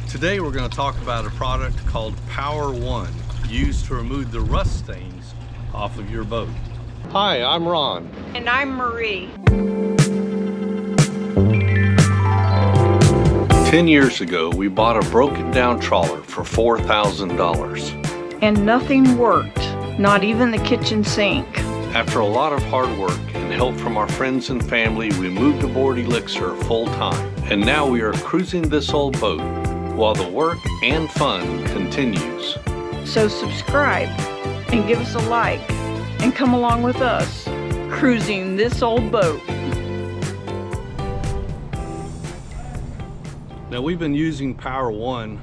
Today we're going to talk about a product called Power One, used to remove the rust stains off of your boat. Hi, I'm Ron. And I'm Marie. 10 years ago, we bought a broken down trawler for $4,000. And nothing worked, not even the kitchen sink. After a lot of hard work and help from our friends and family, we moved aboard Elixir full time. And now we are cruising this old boat while the work and fun continues. So subscribe and give us a like and come along with us, cruising this old boat. Now we've been using Power One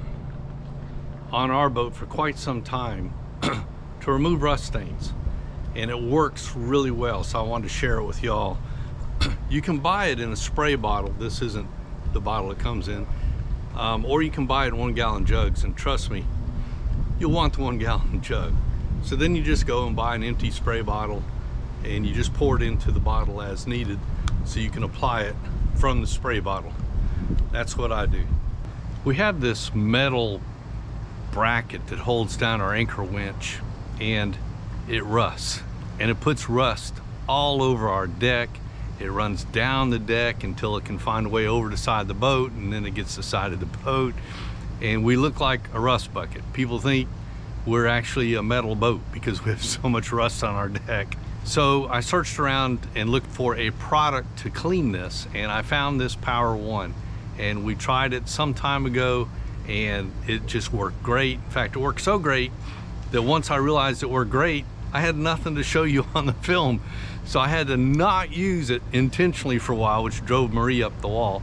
on our boat for quite some time to remove rust stains, and it works really well, so I wanted to share it with y'all. You can buy it in a spray bottle. This isn't the bottle it comes in, or you can buy it in 1 gallon jugs, and trust me, you'll want the 1 gallon jug. So then you just go and buy an empty spray bottle and you just pour it into the bottle as needed so you can apply it from the spray bottle. That's what I do. We have this metal bracket that holds down our anchor winch, and it rusts, and it puts rust all over our deck. It runs down the deck until it can find a way over the side of the boat, and then it gets the side of the boat, and we look like a rust bucket. People think we're actually a metal boat because we have so much rust on our deck. So I searched around and looked for a product to clean this, and I found this Power One. And we tried it some time ago and it just worked great. In fact, it worked so great that once I realized it worked great, I had nothing to show you on the film. So I had to not use it intentionally for a while, which drove Marie up the wall,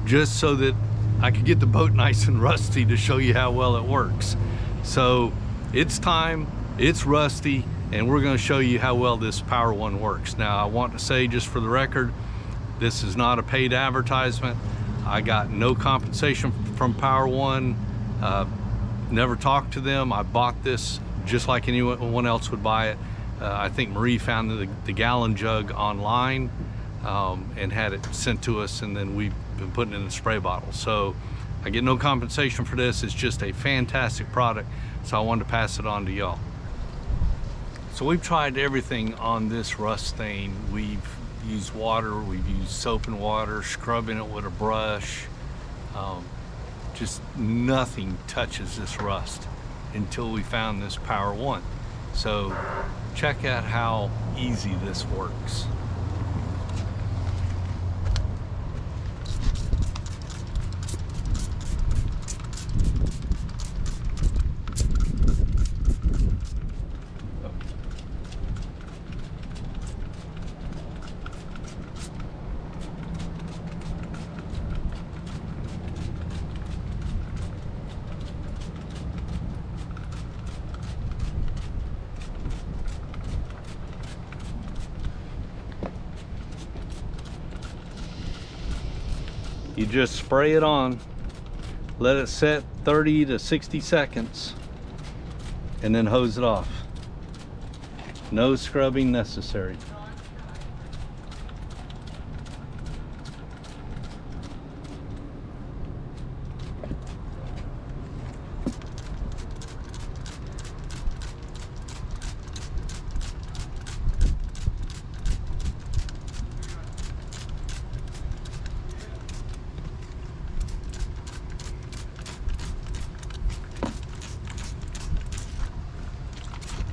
just so that I could get the boat nice and rusty to show you how well it works. So it's time, it's rusty, and we're gonna show you how well this Power One works. Now, I want to say, just for the record, this is not a paid advertisement. I got no compensation from Power One, never talked to them. I bought this just like anyone else would buy it. I think Marie found the gallon jug online and had it sent to us, and then we've been putting it in a spray bottle. So I get no compensation for this. It's just a fantastic product, so I wanted to pass it on to y'all. So we've tried everything on this rust stain. We've used water, we've used soap and water, scrubbing it with a brush. Just nothing touches this rust until we found this Power One. So check out how easy this works. You just spray it on, let it set 30 to 60 seconds, and then hose it off. No scrubbing necessary.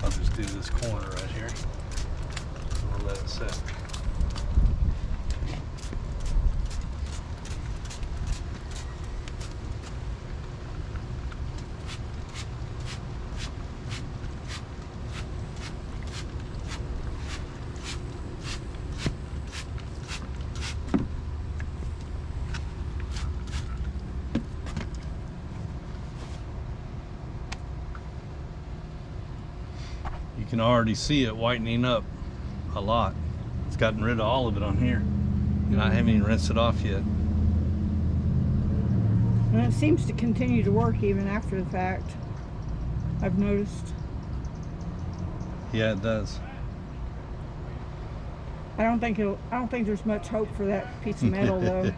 I'll just do this corner right here. We'll let it set. You can already see it whitening up a lot. It's gotten rid of all of it on here, and I haven't even rinsed it off yet. And it seems to continue to work even after the fact, I've noticed. Yeah, it does. I don't think there's much hope for that piece of metal though.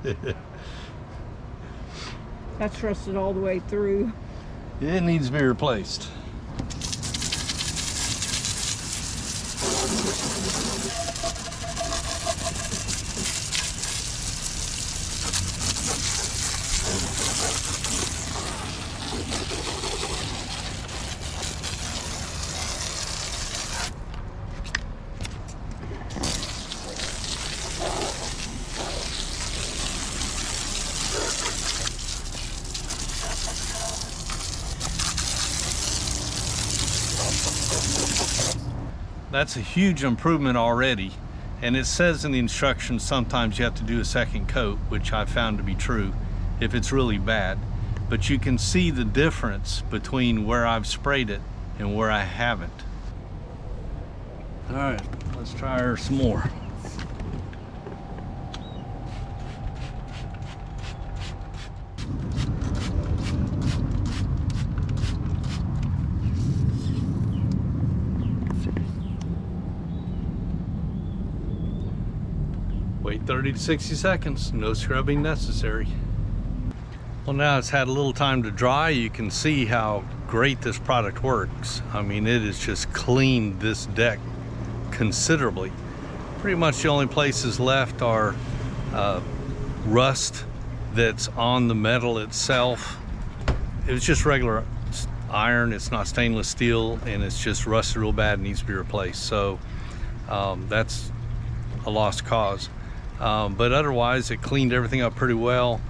That's rusted all the way through. It needs to be replaced. That's a huge improvement already, and it says in the instructions sometimes you have to do a second coat, which I found to be true if it's really bad. But you can see the difference between where I've sprayed it and where I haven't. All right, let's try her some more. Wait 30 to 60 seconds, no scrubbing necessary. Well, now it's had a little time to dry. You can see how great this product works. I mean, it has just cleaned this deck considerably. Pretty much the only places left are rust that's on the metal itself. It was just regular iron, it's not stainless steel, and it's just rusted real bad and needs to be replaced. So that's a lost cause. But otherwise, it cleaned everything up pretty well.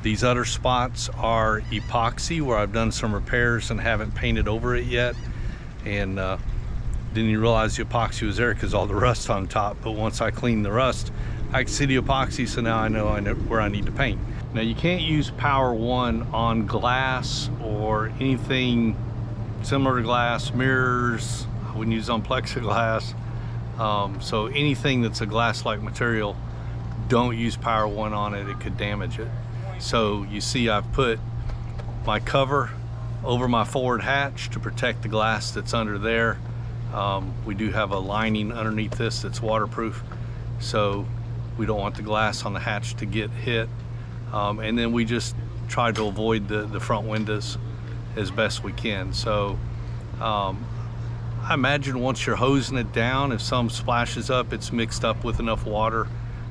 These other spots are epoxy, where I've done some repairs and haven't painted over it yet. And didn't even realize the epoxy was there because all the rust on top. But once I cleaned the rust, I can see the epoxy, so now I know where I need to paint. Now, you can't use Power One on glass or anything similar to glass, mirrors. I wouldn't use on plexiglass. So anything that's a glass-like material, don't use Power One on it. It could damage it. So you see I've put my cover over my forward hatch to protect the glass that's under there. We do have a lining underneath this that's waterproof, so we don't want the glass on the hatch to get hit. And then we just try to avoid the front windows as best we can. So I imagine once you're hosing it down, if some splashes up, it's mixed up with enough water.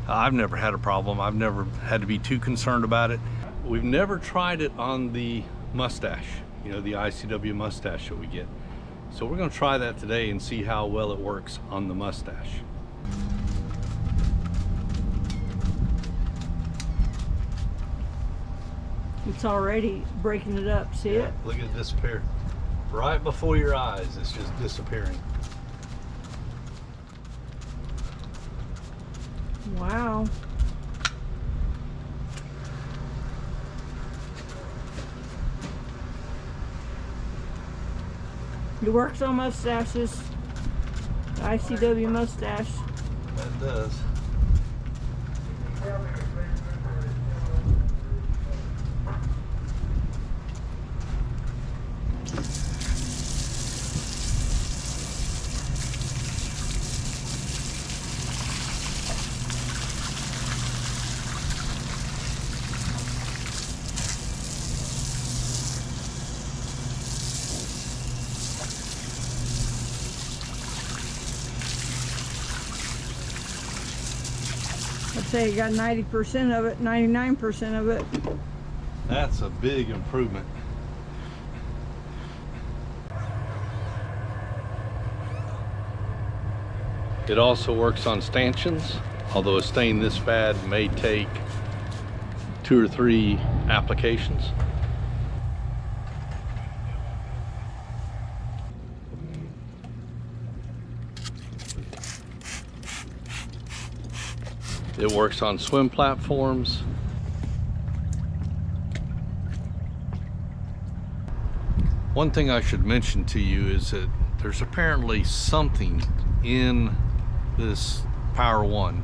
I've never had a problem. I've never had to be too concerned about it. We've never tried it on the mustache, you know, the ICW mustache that we get. So we're gonna try that today and see how well it works on the mustache. It's already breaking it up, see it? Look at it disappear. Right before your eyes, it's just disappearing. Wow. It works on mustaches. The ICW mustache. That does. I'd say you got 90% of it, 99% of it. That's a big improvement. It also works on stanchions, although a stain this bad may take 2 or 3 applications. It works on swim platforms. One thing I should mention to you is that there's apparently something in this Power One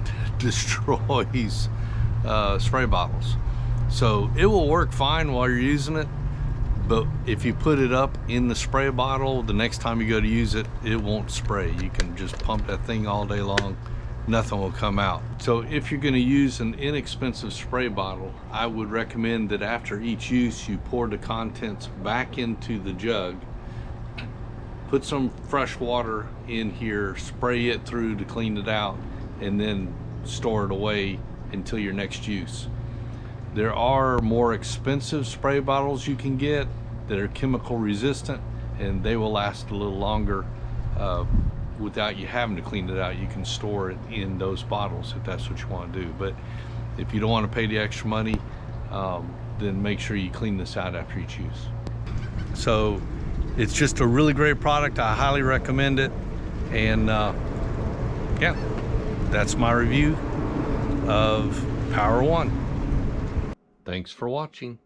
that destroys spray bottles. So it will work fine while you're using it, but if you put it up in the spray bottle, the next time you go to use it, it won't spray. You can just pump that thing all day long nothing will come out. So if you're going to use an inexpensive spray bottle, I would recommend that after each use you pour the contents back into the jug, put some fresh water in here, spray it through to clean it out, and then store it away until your next use. There are more expensive spray bottles you can get that are chemical resistant, and they will last a little longer without you having to clean it out. You can store it in those bottles if that's what you want to do. But if you don't want to pay the extra money, then make sure you clean this out after each use. So it's just a really great product. I highly recommend it. And yeah, that's my review of Power One. Thanks for watching.